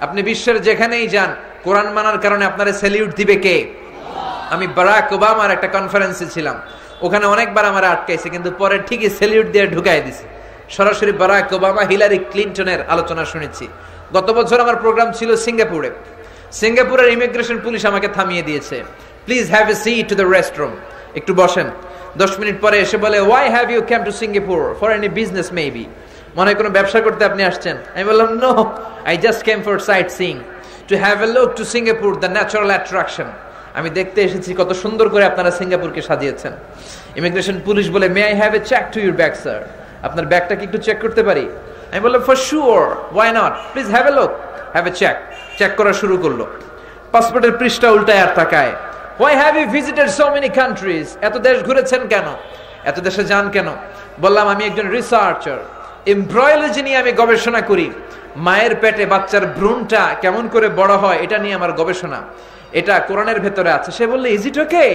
আপনি বিশ্বের যেখানেই যান, কোরআন মানার কারণে আপনারা স্যালিউট দিবে কে? আমি বারাক ওবামার একটা কনফারেন্সে ছিলাম, ওখানে অনেকবার আমার আটকাইছে, কিন্তু পরে ঠিকই স্যালিউট দিয়ে ঢুকাই দিছে। সরাসরি বারাক ওবামা হিলারি ক্লিনটনের আলোচনা শুনেছি। গত বছর আমার প্রোগ্রাম ছিল সিঙ্গাপুরে। সিঙ্গাপুরের ইমিগ্রেশন পুলিশ আমাকে থামিয়ে দিয়েছে, please have a seat to the restroom, একটু বসেন। 10 মিনিট পরে এসে বলে, why have you came to Singapore, for any business maybe, মনে হয় কোনো ব্যবসা করতে আপনি আসছেন। আমি বললাম, no, I just came for sightseeing, to have a look to Singapore, the natural attraction. আমি দেখতে এসেছি কত সুন্দর করে আপনারা সিঙ্গাপুরকে সাজিয়েছেন। ইমিগ্রেশন পুলিশ বলে, may I have a check to your bag sir, আপনার ব্যাগটা কি একটু চেক করতে পারি? আমি বললাম, for sure, why not, please have a look, have a check. Check করা শুরু করলো, পাসপোর্টের পৃষ্ঠা উল্টায় আর তাকায়। Why have you visited so many countries? এত দেশ ঘুরেছেন কেন, এত দেশে যান কেন? বললাম, আমি একজন রিসার্চার, এমব্রায়োলজি নিয়ে আমি গবেষণা করি। মায়ের পেটে বাচ্চার ভ্রূণটা কেমন করে বড় হয় এটা নিয়ে আমার গবেষণা, এটা কোরআনের ভেতরে আছে। সে বললে, is it okay?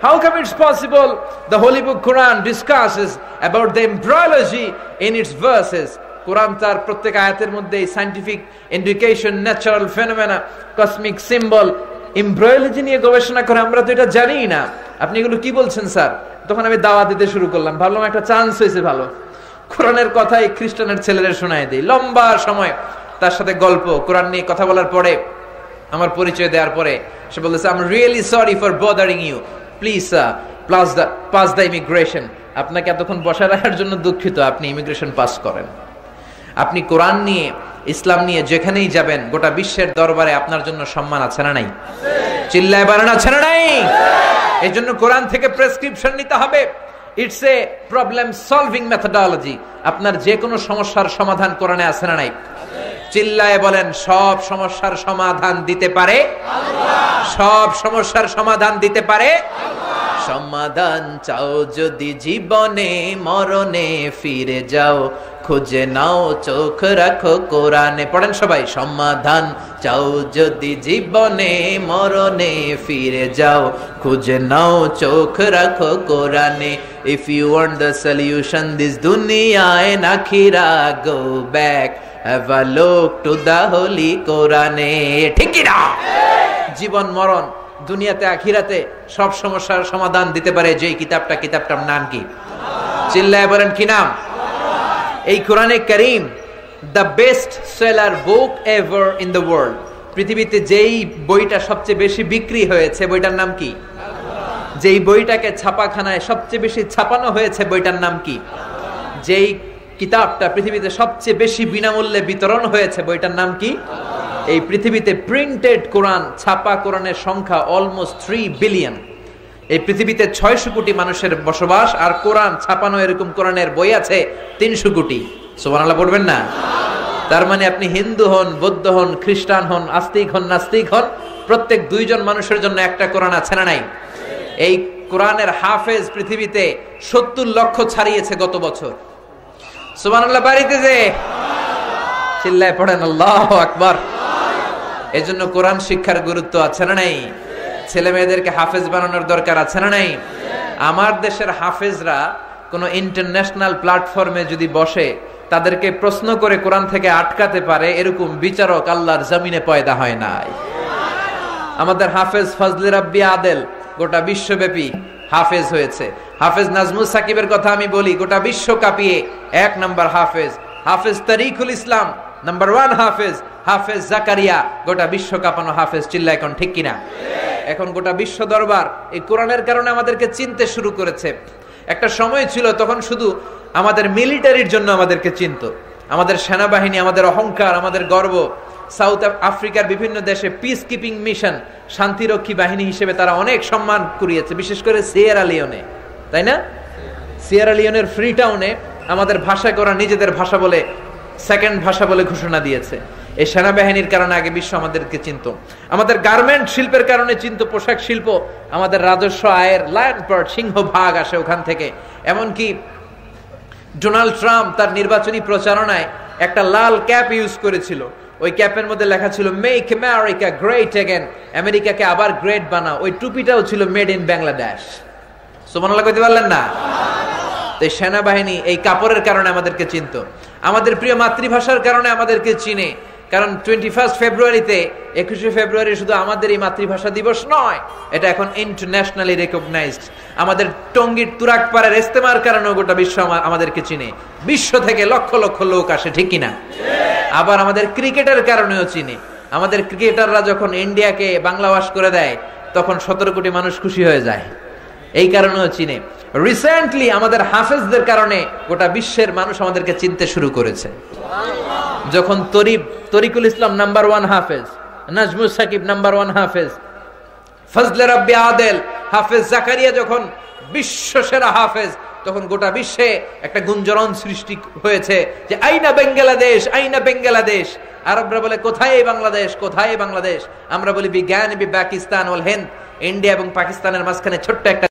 How come it's possible the Holy Book Quran discusses about the embryology in its verses? কোরআন তার প্রত্যেক আয়াতের মধ্যে scientific indication, natural phenomena, cosmic symbol, embryology নিয়ে গবেষণা করে, আমরা তো এটা জানিই না, আপনি এগুলো কি বলছেন স্যার? তখন আমি দাওয়াত দিতে শুরু করলাম, ভাবলাম একটা চান্স হয়েছে ভালো, কোরআনের কথাই খ্রিস্টানের ছেলেদের শোনায় দেই। লম্বা সময় তার সাথে গল্প, কোরআন নিয়ে কথা বলার পরে, আমার পরিচয় দেওয়ার পরে সে বলতেছে, I am really sorry for bothering you, please pass the immigration. আপনাকে এতক্ষণ বসায় রাখার জন্য দুঃখিত, আপনি ইমিগ্রেশন পাস করেন। আপনি কোরআন নিয়ে, ইসলাম নিয়ে যেখানেই যাবেন, গোটা বিশ্বের দরবারে আপনার জন্য সম্মান আছে না নাই? চিল্লায় বলেন, আছে না নাই? এই জন্য কোরআন থেকে প্রেসক্রিপশন নিতে হবে। It's a problem solving methodology. আপনার যে কোনো সমস্যার সমাধান কোরআনে আছে না নাই? চিল্লায় বলেন, সব সমস্যার সমাধান দিতে পারে আল্লাহ। সব সমস্যার সমাধান দিতে পারে আল্লাহ। সমাধান চাও যদি জীবনে, মরণে ফিরে যাও, খুঁজে নাও, চোখ রাখো কোরআনে। পড়েন সবাই, সমাধান চাও যদি জীবনে, মরণে ফিরে যাও, খুঁজে নাও, চোখ রাখো কোরআনে। If you want the solution this দুনিয়া এন্ড আখিরা, go back, have a look to the holy কোরআনে। ঠিক কি না? জীবন মরণ, দুনিয়াতে আখিরাতে সব সমস্যার সমাধান দিতে পারে যেই কিতাবটার নাম কি? চিল্লায় বলেন, কি নাম? এই কোরআনে কারীম, the best seller book ever in the world. পৃথিবীতে যেই বইটা সবচেয়ে বেশি বিক্রি হয়েছে, বইটার নাম কি? যেই বইটাকে ছাপাখানায় সবচেয়ে বেশি ছাপানো হয়েছে, বইটার নাম কি? যেই কিতাবটা পৃথিবীতে সবচেয়ে বেশি বিনামূল্যে বিতরণ হয়েছে, বইটার নাম কি? এই পৃথিবীতে প্রিন্টেড কোরআন, ছাপা কোরআনের সংখ্যা অলমোস্ট 3 বিলিয়ন। এই পৃথিবীতে 600 কোটি মানুষের বসবাস, আর কোরআন ছাপানো এরকম কোরআনের বই আছে 300 কোটি। সুবহানাল্লাহ পড়বেন না? তার মানে আপনি হিন্দু হন, বৌদ্ধ হন, খ্রিস্টান হন, আস্তিক হন, নাস্তিক হন, প্রত্যেক 2 জন মানুষের জন্য একটা কোরআন আছে না নাই? এই কোরআনের হাফেজ পৃথিবীতে 70 লক্ষ ছাড়িয়েছে গত বছর। সুবহানাল্লাহ বাড়িতে যে চিল্লায় পড়েন আল্লাহু আকবার। এজন্য কোরআন শিক্ষার গুরুত্ব আছে না নাই? ছেলে মেয়েদেরকে হাফেজ বানানোর দরকার আছে না নাই? আমার দেশের হাফেজরা কোনো ইন্টারন্যাশনাল প্ল্যাটফর্মে যদি বসে, তাদেরকে প্রশ্ন করে কোরআন থেকে আটকাতে পারে, এরকম বিচারক আল্লাহর জমিনে পয়দা হয় নাই। আমাদের হাফেজ ফজলে রাব্বি আদেল গোটা বিশ্বব্যাপী হাফেজ হয়েছে। হাফেজ নাজমুস সাকিবের কথা আমি বলি, গোটা বিশ্ব কাঁপিয়ে 1 নাম্বার হাফেজ। হাফেজ তারিকুল ইসলাম নাম্বার 1 হাফেজ। হাফেজ জাকারিয়া গোটা বিশ্ব কাঁপানো হাফেজ। চিল্লায় কোন ঠিক কিনা? এখন গোটা বিশ্ব দরবার এই কোরআনের কারণে আমাদেরকে চিনতে শুরু করেছে। একটা সময় ছিল তখন শুধু আমাদের মিলিটারির জন্য আমাদেরকে চিনত, আমাদের সেনাবাহিনী, আমাদের অহংকার, আমাদের গর্ব। সাউথ আফ্রিকার বিভিন্ন দেশে পিস কিপিং মিশন, শান্তিরক্ষী বাহিনী হিসেবে তারা অনেক সম্মান কুড়িয়েছে, বিশেষ করে সিয়েরা লিওনে, তাই না? সিয়েরা লিওনের ফ্রি টাউনে আমাদের ভাষাকে ওরা নিজেদের ভাষা বলে, সেকেন্ড ভাষা বলে ঘোষণা দিয়েছে। এই সেনাবাহিনীর কারণে আগে বিশ্ব আমাদেরকে চিনত। আমাদের গার্মেন্ট শিল্পের কারণে চিনত, পোশাক শিল্প। আমাদের রাজস্ব আয়ের লায়ন পার্ট, সিংহ ভাগ আসে ওখান থেকে। এমনকি ডোনাল্ড ট্রাম্প তার নির্বাচনী প্রচারণায় একটা লাল ক্যাপ ইউজ করেছিল। ওই ক্যাপের মধ্যে লেখা ছিল মেক আমেরিকা গ্রেট এগেন, আমেরিকাকে আবার গ্রেট বানাও। ওই টুপিটাও ছিল মেড ইন বাংলাদেশ। সুবহানাল্লাহ কইতে পারলেন না? তো সেনাবাহিনী এই কাপড়ের কারণে আমাদেরকে চিনত, আমাদের প্রিয় মাতৃভাষার কারণে আমাদেরকে চিনে। কারণ 21 ফেব্রুয়ারিতে 21শে ফেব্রুয়ারি শুধু আমাদের এই মাতৃভাষা দিবস নয়, এটা এখন ইন্টারন্যাশনালি রেকগনাইজড। আমাদের টঙ্গীর তুরাগপাড়ার ইস্তেমার কারণে গোটা বিশ্ব আমাদেরকে চিনে, বিশ্ব থেকে লক্ষ লক্ষ লোক আসে, ঠিক কিনা? আবার আমাদের ক্রিকেটের কারণেও চিনে। আমাদের ক্রিকেটাররা যখন ইন্ডিয়াকে বাংলা ওয়াশ করে দেয় তখন 17 কোটি মানুষ খুশি হয়ে যায়, এই কারণেও চিনে। রিসেন্টলি আমাদের হাফেজদের কারণে গোটা বিশ্বের মানুষ আমাদেরকে চিনতে শুরু করেছে। যখন তরিকুল ইসলাম নাম্বার 1 হাফেজ, নাজমুস সাকিব নাম্বার 1 হাফেজ, ফজলে রাব্বি আদেল, হাফেজ জাকারিয়া যখন বিশ্ব সেরা হাফেজ, তখন গোটা বিশ্বে একটা গুঞ্জরণ সৃষ্টি হয়েছে যে আইনা বাংলাদেশ, আইনা বাংলাদেশ। আরবরা বলে কোথায় বাংলাদেশ, কোথায় বাংলাদেশ? আমরা বলি বিজ্ঞান বি পাকিস্তান ওয়াল হিন্দ, ইন্ডিয়া এবং পাকিস্তানের মাঝখানে ছোট্ট একটা